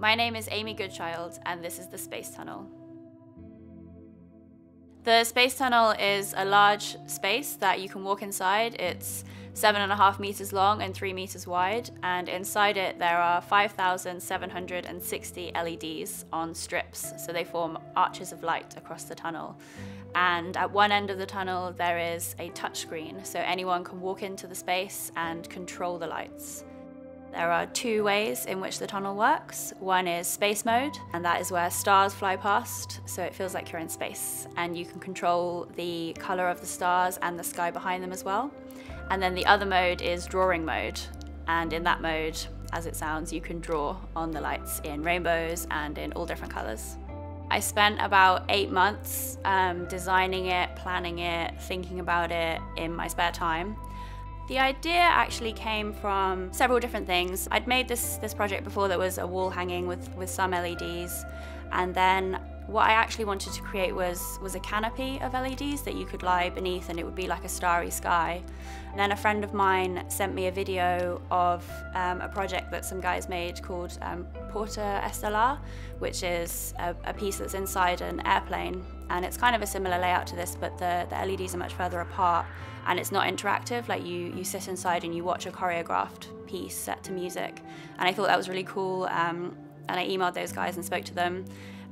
My name is Amy Goodchild, and this is the Space Tunnel. The Space Tunnel is a large space that you can walk inside. It's 7.5 meters long and 3 meters wide, and inside it there are 5,760 LEDs on strips, so they form arches of light across the tunnel. And at one end of the tunnel there is a touchscreen, so anyone can walk into the space and control the lights. There are two ways in which the tunnel works. One is space mode, and that is where stars fly past, so it feels like you're in space, and you can control the color of the stars and the sky behind them as well. And then the other mode is drawing mode, and in that mode, as it sounds, you can draw on the lights in rainbows and in all different colors. I spent about 8 months designing it, planning it, thinking about it in my spare time. The idea actually came from several different things. I'd made this project before that was a wall hanging with some LEDs, and then what I actually wanted to create was a canopy of LEDs that you could lie beneath, and it would be like a starry sky. And then a friend of mine sent me a video of a project that some guys made called Porta Estelar, which is a piece that's inside an airplane, and it's kind of a similar layout to this, but the LEDs are much further apart, and it's not interactive. Like you sit inside and you watch a choreographed piece set to music, and I thought that was really cool. And I emailed those guys and spoke to them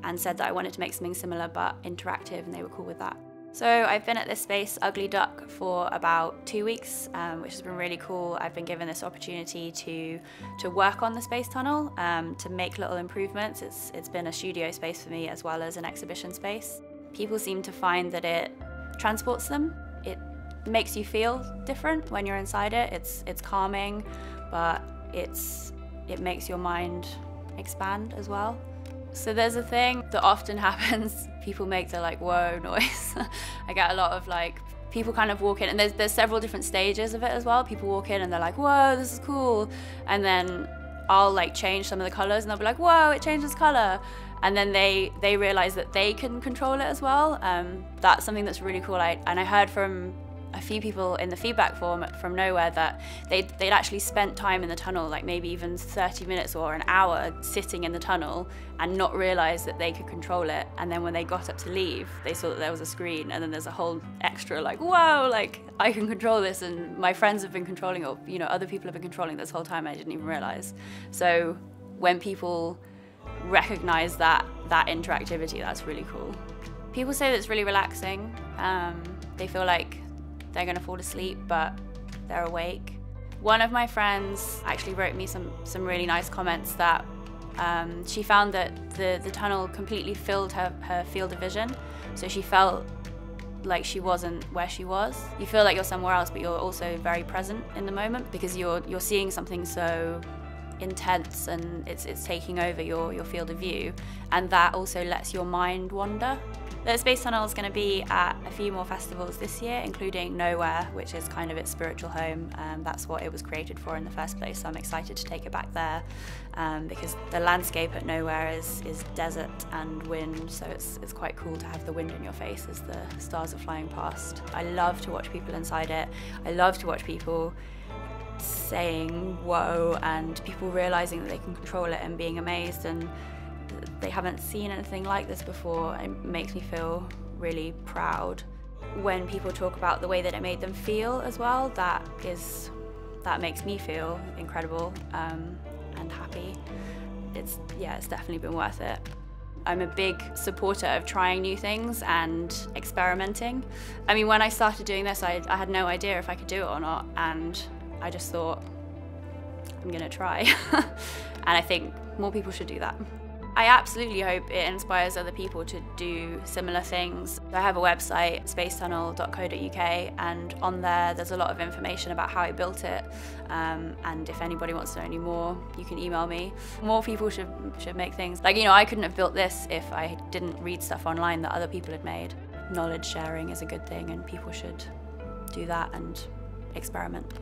and said that I wanted to make something similar but interactive, and they were cool with that. So I've been at this space, Ugly Duck, for about 2 weeks, which has been really cool. I've been given this opportunity to work on the space tunnel, to make little improvements. It's been a studio space for me as well as an exhibition space. People seem to find that it transports them. It makes you feel different when you're inside it. It's calming, but it makes your mind expand as well. So there's a thing that often happens. People make the like whoa noise. I get a lot of like people kind of walk in, and there's several different stages of it as well. People walk in and they're like, whoa, this is cool, and then I'll like change some of the colors and they'll be like, whoa, it changes color, and then they realize that they can control it as well. That's something that's really cool. And I heard from a few people in the feedback form from Nowhere that they'd actually spent time in the tunnel, like maybe even 30 minutes or an hour sitting in the tunnel, and not realize that they could control it. And then when they got up to leave, they saw that there was a screen, and then there's a whole extra like, whoa, like I can control this, and my friends have been controlling, or other people have been controlling this whole time, I didn't even realize. So when people recognize that interactivity, that's really cool. People say that it's really relaxing. They feel like they're gonna fall asleep, but they're awake. One of my friends actually wrote me some really nice comments that she found that the tunnel completely filled her field of vision. So she felt like she wasn't where she was. You feel like you're somewhere else, but you're also very present in the moment because you're seeing something so intense, and it's taking over your field of view, and that also lets your mind wander. The Space Tunnel is going to be at a few more festivals this year, including Nowhere, which is kind of its spiritual home. That's what it was created for in the first place, so I'm excited to take it back there, because the landscape at Nowhere is desert and wind, so it's quite cool to have the wind in your face as the stars are flying past. I love to watch people inside it. I love to watch people saying whoa, and people realizing that they can control it and being amazed, and they haven't seen anything like this before. It makes me feel really proud. When people talk about the way that it made them feel as well, that makes me feel incredible and happy. It's definitely been worth it. I'm a big supporter of trying new things and experimenting. I mean, when I started doing this, I had no idea if I could do it or not, and I just thought, I'm gonna try. And I think more people should do that. I absolutely hope it inspires other people to do similar things. I have a website, spacetunnel.co.uk, and on there's a lot of information about how I built it, and if anybody wants to know any more, you can email me. More people should make things. Like, I couldn't have built this if I didn't read stuff online that other people had made. Knowledge sharing is a good thing, and people should do that and experiment.